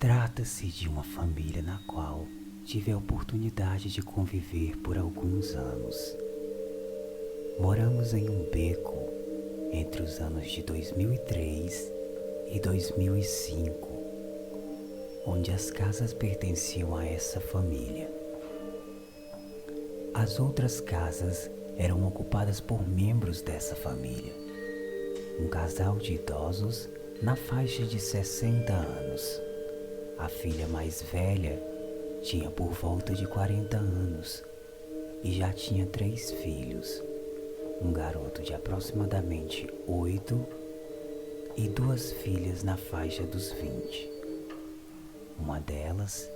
Trata-se de uma família na qual tive a oportunidade de conviver por alguns anos. Moramos em um beco entre os anos de 2003 e 2005, onde as casas pertenciam a essa família. As outras casas eram ocupadas por membros dessa família. Um casal de idosos na faixa de 60 anos. A filha mais velha tinha por volta de 40 anos e já tinha 3 filhos, um garoto de aproximadamente 8 e 2 filhas na faixa dos 20. Uma delas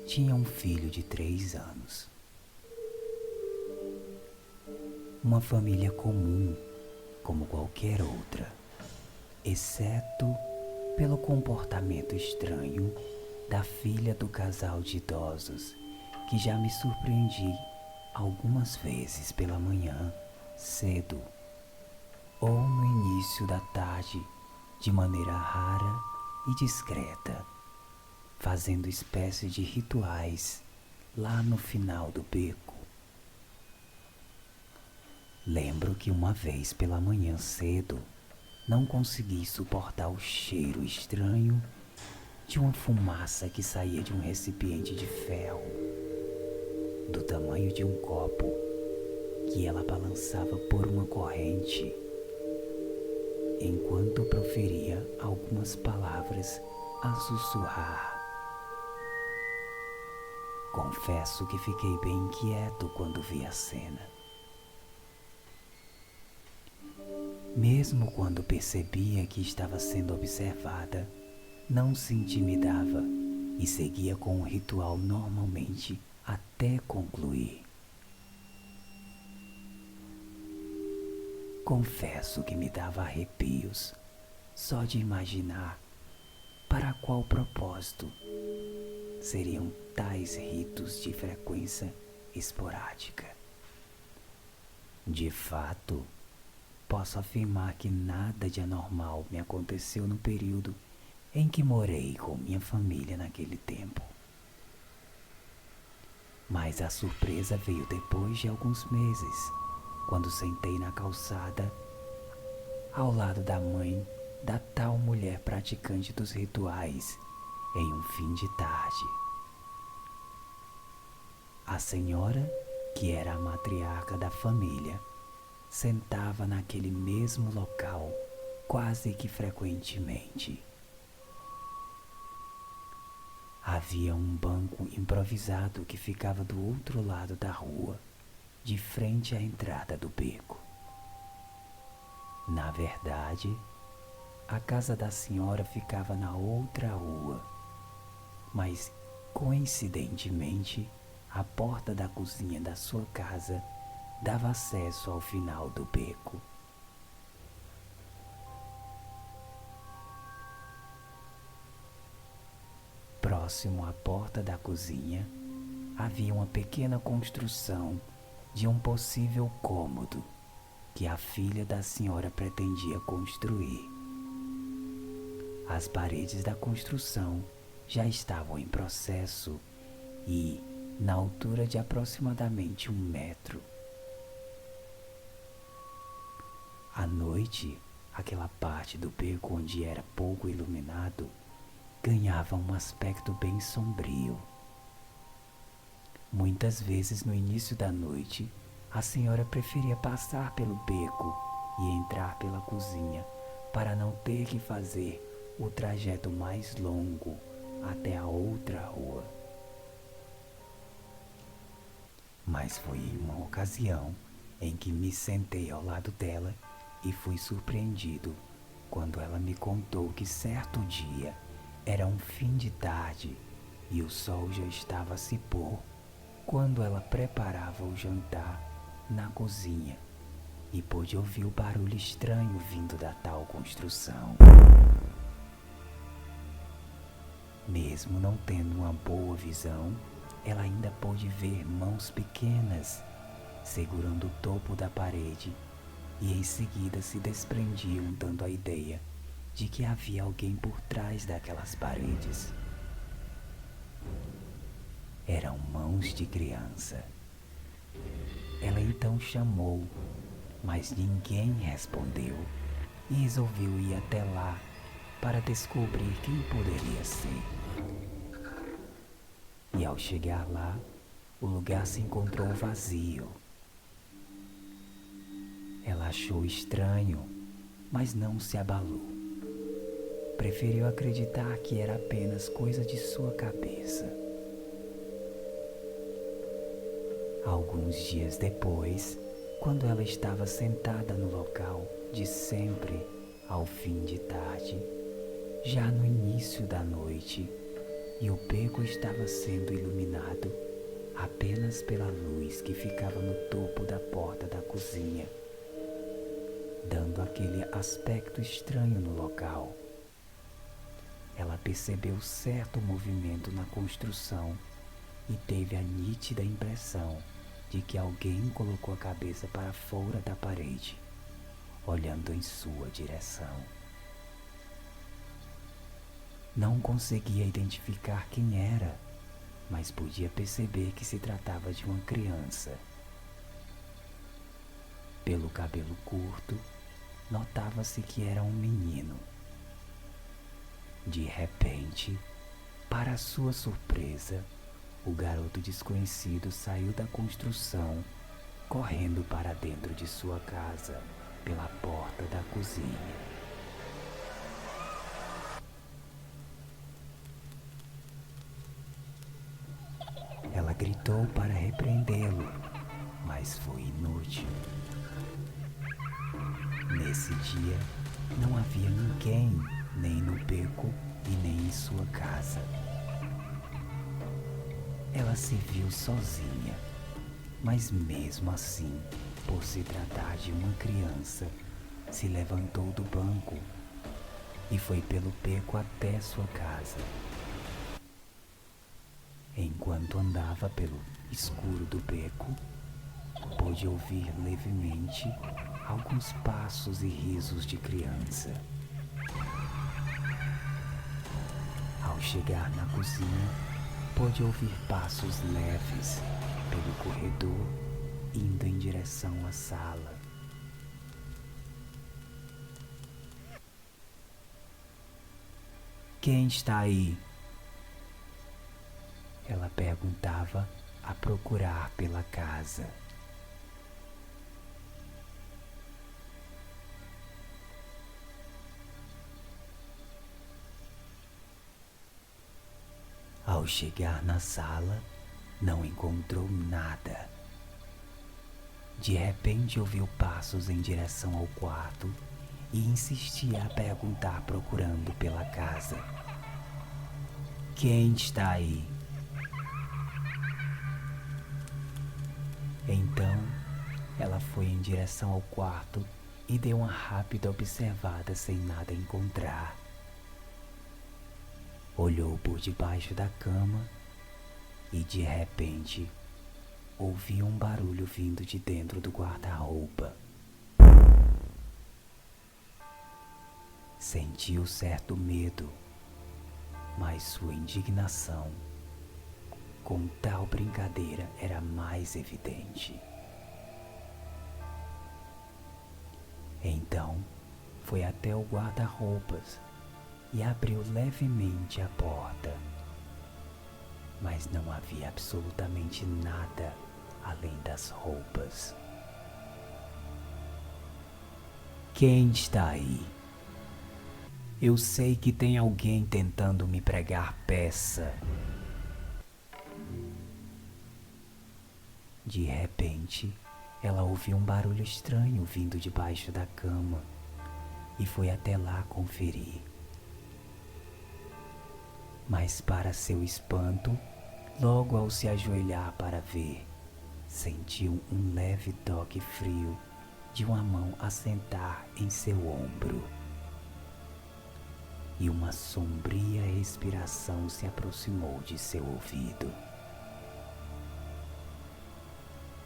tinha um filho de 3 anos. Uma família comum, como qualquer outra, exceto pelo comportamento estranho da filha do casal de idosos, que já me surpreendi algumas vezes pela manhã, cedo, ou no início da tarde, de maneira rara e discreta, fazendo espécie de rituais lá no final do beco. Lembro que uma vez pela manhã cedo, não consegui suportar o cheiro estranho de uma fumaça que saía de um recipiente de ferro, do tamanho de um copo, que ela balançava por uma corrente, enquanto proferia algumas palavras a sussurrar. Confesso que fiquei bem inquieto quando vi a cena. Mesmo quando percebia que estava sendo observada, não se intimidava e seguia com o ritual normalmente até concluir. Confesso que me dava arrepios só de imaginar para qual propósito seriam tais ritos de frequência esporádica. De fato, posso afirmar que nada de anormal me aconteceu no período em que morei com minha família naquele tempo. Mas a surpresa veio depois de alguns meses, quando sentei na calçada ao lado da mãe da tal mulher praticante dos rituais em um fim de tarde. A senhora, que era a matriarca da família, sentava naquele mesmo local quase que frequentemente. Havia um banco improvisado que ficava do outro lado da rua, de frente à entrada do beco. Na verdade, a casa da senhora ficava na outra rua, mas coincidentemente, a porta da cozinha da sua casa dava acesso ao final do beco. Próximo à porta da cozinha, havia uma pequena construção de um possível cômodo que a filha da senhora pretendia construir. As paredes da construção já estavam em processo e na altura de aproximadamente 1 metro. À noite, aquela parte do beco onde era pouco iluminado ganhava um aspecto bem sombrio. Muitas vezes no início da noite, a senhora preferia passar pelo beco e entrar pela cozinha para não ter que fazer o trajeto mais longo até a outra rua. Mas foi em uma ocasião em que me sentei ao lado dela e fui surpreendido quando ela me contou que certo dia era um fim de tarde e o sol já estava a se pôr quando ela preparava o jantar na cozinha e pôde ouvir o barulho estranho vindo da tal construção. Mesmo não tendo uma boa visão, ela ainda pôde ver mãos pequenas segurando o topo da parede e em seguida se desprendiam, dando a ideia de que havia alguém por trás daquelas paredes. Eram mãos de criança. Ela então chamou, mas ninguém respondeu e resolveu ir até lá para descobrir quem poderia ser. E ao chegar lá, o lugar se encontrou vazio. Ela achou estranho, mas não se abalou. Preferiu acreditar que era apenas coisa de sua cabeça. Alguns dias depois, quando ela estava sentada no local de sempre, ao fim de tarde, já no início da noite, e o beco estava sendo iluminado apenas pela luz que ficava no topo da porta da cozinha, dando aquele aspecto estranho no local. Ela percebeu certo movimento na construção e teve a nítida impressão de que alguém colocou a cabeça para fora da parede, olhando em sua direção. Não conseguia identificar quem era, mas podia perceber que se tratava de uma criança. Pelo cabelo curto, notava-se que era um menino. De repente, para sua surpresa, o garoto desconhecido saiu da construção, correndo para dentro de sua casa, pela porta da cozinha. Ela gritou para repreendê-lo, mas foi inútil. Nesse dia, não havia ninguém, nem no beco e nem em sua casa. Ela se viu sozinha, mas mesmo assim, por se tratar de uma criança, se levantou do banco e foi pelo beco até sua casa. Enquanto andava pelo escuro do beco, pôde ouvir levemente alguns passos e risos de criança. Ao chegar na cozinha, pôde ouvir passos leves pelo corredor, indo em direção à sala. Quem está aí? Ela perguntava a procurar pela casa. Ao chegar na sala, não encontrou nada. De repente ouviu passos em direção ao quarto e insistia a perguntar procurando pela casa. Quem está aí? Então, ela foi em direção ao quarto e deu uma rápida observada sem nada encontrar. Olhou por debaixo da cama e, de repente, ouviu um barulho vindo de dentro do guarda-roupa. Sentiu certo medo, mas sua indignação com tal brincadeira era mais evidente. Então, foi até o guarda-roupas e abriu levemente a porta. Mas não havia absolutamente nada além das roupas. Quem está aí? Eu sei que tem alguém tentando me pregar peça. De repente, ela ouviu um barulho estranho vindo debaixo da cama e foi até lá conferir. Mas, para seu espanto, logo ao se ajoelhar para ver, sentiu um leve toque frio de uma mão assentar em seu ombro. E uma sombria respiração se aproximou de seu ouvido.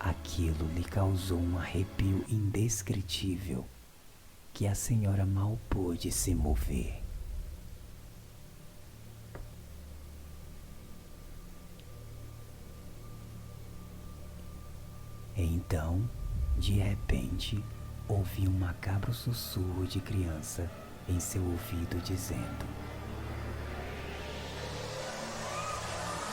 Aquilo lhe causou um arrepio indescritível que a senhora mal pôde se mover. Então, de repente, ouvi um macabro sussurro de criança em seu ouvido dizendo: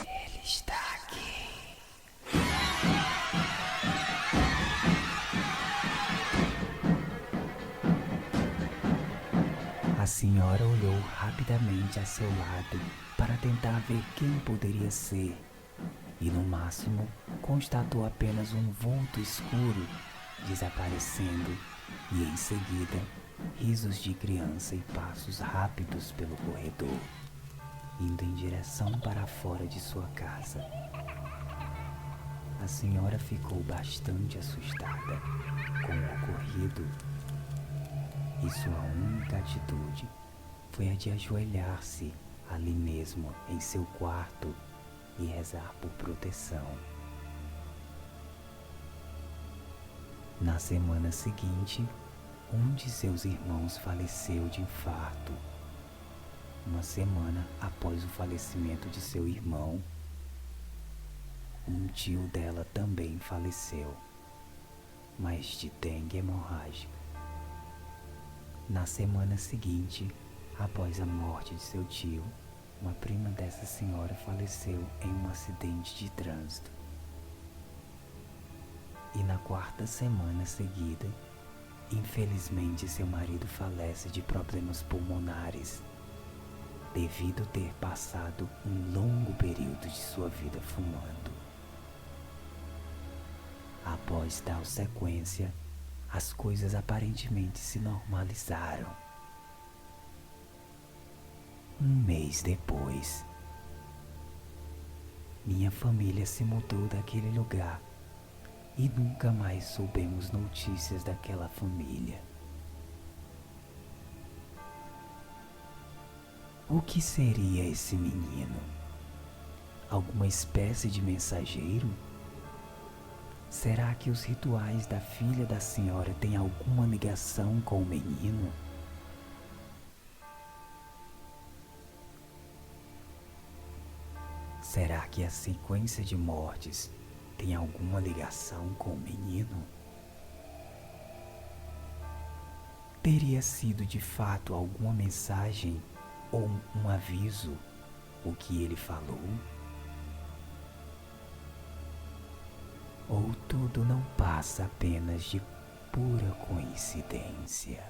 "Ele está aqui." A senhora olhou rapidamente a seu lado para tentar ver quem poderia ser, e no máximo constatou apenas um vulto escuro desaparecendo, e em seguida risos de criança e passos rápidos pelo corredor, indo em direção para fora de sua casa. A senhora ficou bastante assustada com o ocorrido, e sua única atitude foi a de ajoelhar-se ali mesmo em seu quarto e rezar por proteção. Na semana seguinte, um de seus irmãos faleceu de infarto. Uma semana após o falecimento de seu irmão, um tio dela também faleceu, mas de dengue hemorrágica. Na semana seguinte, após a morte de seu tio, uma prima dessa senhora faleceu em um acidente de trânsito. E na quarta semana seguida, infelizmente seu marido falece de problemas pulmonares, devido ter passado um longo período de sua vida fumando. Após tal sequência, as coisas aparentemente se normalizaram. Um mês depois, minha família se mudou daquele lugar e nunca mais soubemos notícias daquela família. O que seria esse menino? Alguma espécie de mensageiro? Será que os rituais da filha da senhora têm alguma ligação com o menino? Será que a sequência de mortes tem alguma ligação com o menino? Teria sido de fato alguma mensagem ou um aviso o que ele falou? Ou tudo não passa apenas de pura coincidência?